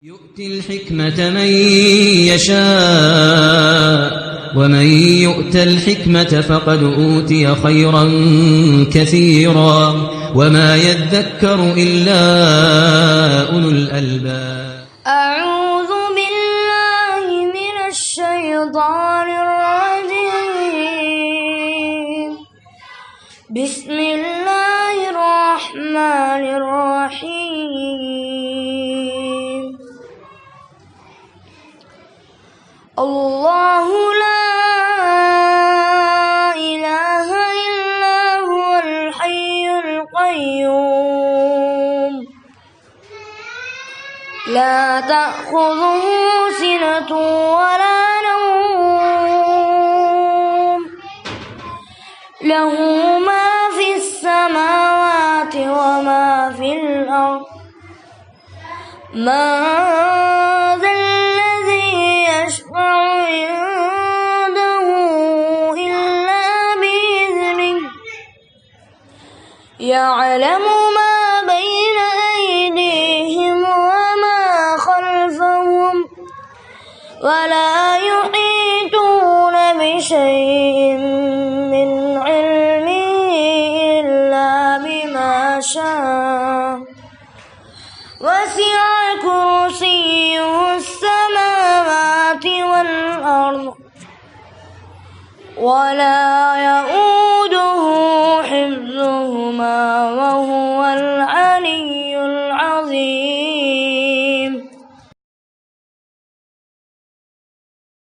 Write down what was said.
يؤتي الحكمة من يشاء ومن يؤت الحكمة فقد أوتي خيرا كثيرا وما يذكر إلا أولو الألباب. أعوذ بالله من الشيطان الرجيم. بسم الله الرحمن الرحيم. الله لا إله إلا هو الحي القيوم لا تأخذه سنة ولا نوم له ما في السماوات وما في الأرض من ذا الذي يشفع عنده إلا بإذنه يعلم ما بين أيديهم وما خلفهم ولا يحيطون بشيء من علمه إلا بما شاء وسع كرسيه السماوات والأرض ولا يؤوده